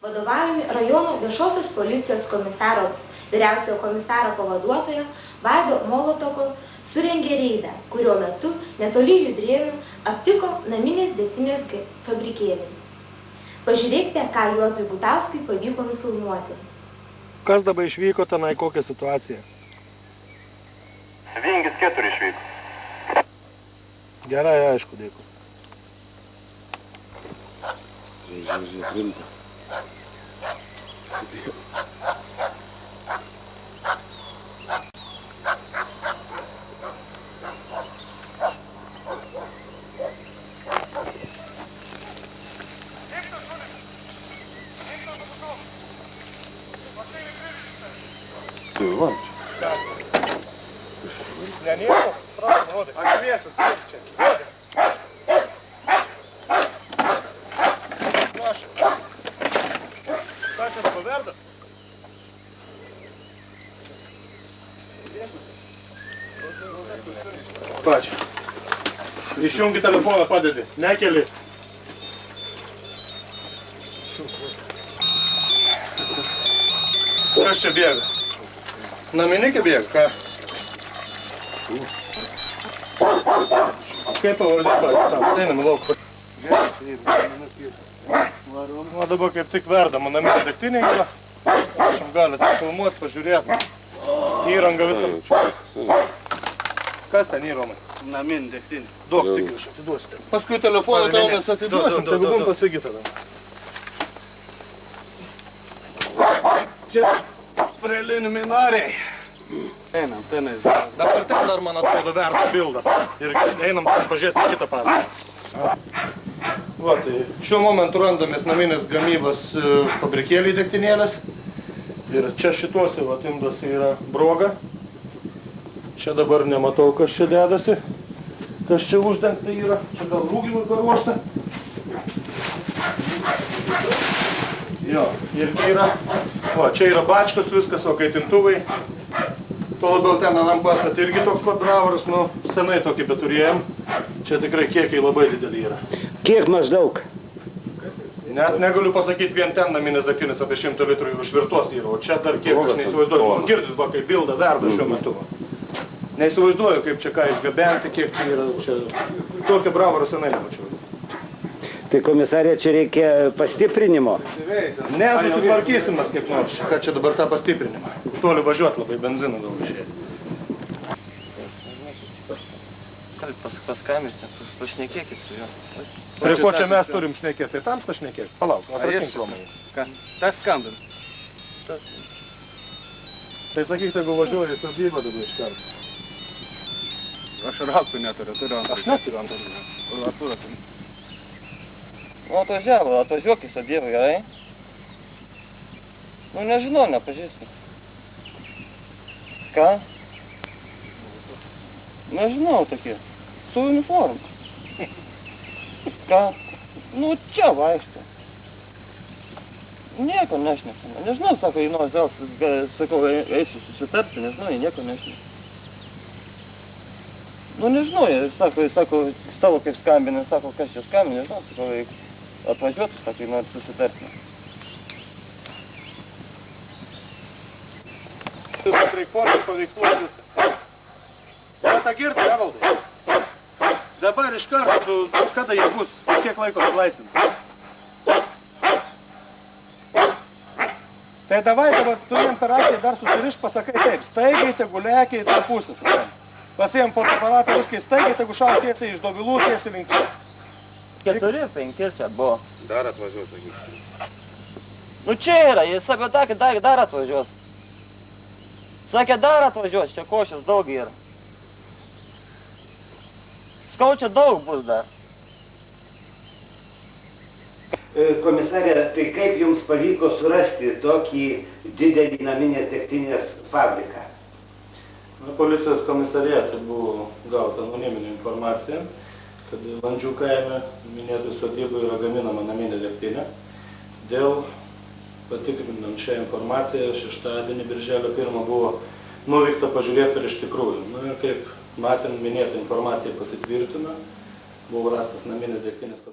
Vadovaujami rajono viešosios policijos komisaro, vyriausiojo komisaro pavaduotojo Vaido Molotoko surengė reidą, kurio metu netoli Judrėnų aptiko naminės degtinės fabrikėlį. Pažiūrėkite, ką Juozui Butauskui pavyko nufilmuoti. Kas dabar išvyko tenai, kokią situaciją? Vingis 4 išvyko. Gerai, aišku, dėkui. Žiūrėk, rimta. Иванович. Для него просто воды. А веса, čia. Naša. Ką čia paverda? Pačia. Išjungi telefoną, padedi. Nekeli. Kas čia bėga? Naminikė bėga, ką? Kaip pavardė, einam į lauką. O dabar kaip tik verdama naminė degtinė yra. Aš galite filmuoti, pažiūrėti. Įranga visą. Kas ten įromai? Naminė degtinė. Duok tik iš atiduosite. Paskui telefoną tau mes atiduosim, tegu bum pasakyta. Čia preliminariai. Einam, tenais. Dabar ten dar, man atrodo, verta bildą. Ir einam pažiūrėti kitą pastatą. Va, tai šiuo momentu randamės naminės gamybos fabrikėlį degtinėlės. Ir čia šituose va imdasi yra broga. Čia dabar nematau, kas čia dedasi. Kas čia uždengta yra. Čia gal rūgimui paruošta. Jo, irgi yra. Va, čia yra bačkos viskas, o kaitintuvai. Tuo labiau ten anam pastat irgi toks pat bravaras, nu, senai tokį beturėjom. Čia tikrai kiekiai labai dideli yra. Kiek maždaug? Net negaliu pasakyti, vien ten naminės degtinės apie 100 litrų ir užvirtos yra, o čia dar kiek aš neįsivaizduoju. Girdit, va, kaip bilda verda šiuo metu. Neįsivaizduoju, kaip čia ką išgabenti, kiek čia yra. Čia tokio bravaro senai nemačiau. Tai komisarė, čia reikia pastiprinimo? Ne, susitvarkysimas kaip nors. Ką čia dabar tą pastiprinimą? Toli važiuoti labai, benziną daug išėti. Paskambinti, pašnekėkit su juo. Prie ko čia mes turim šnekėti? Tai tam pašnekėti? Palauk, atrakink Romai. Ką? Tas skambin. Tai sakyk, jeigu važiuoji, tu bybą dabar iš karto. Aš raktų neturiu, turiu antrą. Aš neturiu antrą. Artūrą turiu. Nu, atvažiuokit abie, gerai? Nu, nežinau, nepažįstu. Ką? Nežinau tokie. Su uniforma. Ką? Nu, čia vaikšto. Nieko nešnekama. Nežinau, sako, jį nors vėl, sakau, eisiu susitarti, nežinau, jį nieko nešnekama. Nu, nežinau, sako, tavo kaip skambinė, sako, kas čia skambinė, nežinau, sako, atvažiuotų, sako, jį nori susitarti. Viskas reikformas, paveiksluot viską. Ta girta, Evaldai. Dabar iš karto, kada jie bus, kiek laiko atsilaisvins. Tai davai dabar turėjom operaciją dar susirišt, pasakai taip, staigiai, tegu lekia į tą pusę. Pasiėm fotoaparatą viskai staigiai, tegu šau tiesiai iš Dovilų, tiesiai link čia. 4-5 čia buvo. Dar atvažiuos, sakysiu. Nu čia yra, jis apie tą, kad dar atvažiuos. Sakė, dar atvažiuos, čia košės daug yra. Skau, čia daug bus dar. Komisarė, tai kaip jums pavyko surasti tokį didelį naminės degtinės fabriką? Policijos komisariate buvo gauta anoniminė informacija, kad Landžių kaime minėtų sodybų yra gaminama naminė degtinė. Dėl patikrinant šią informaciją, šeštadienį birželio 1 buvo nuvykta pažiūrėti ir iš tikrųjų. Nu ir kaip matėm, minėta informacija pasitvirtina, buvo rastas naminės degtinės.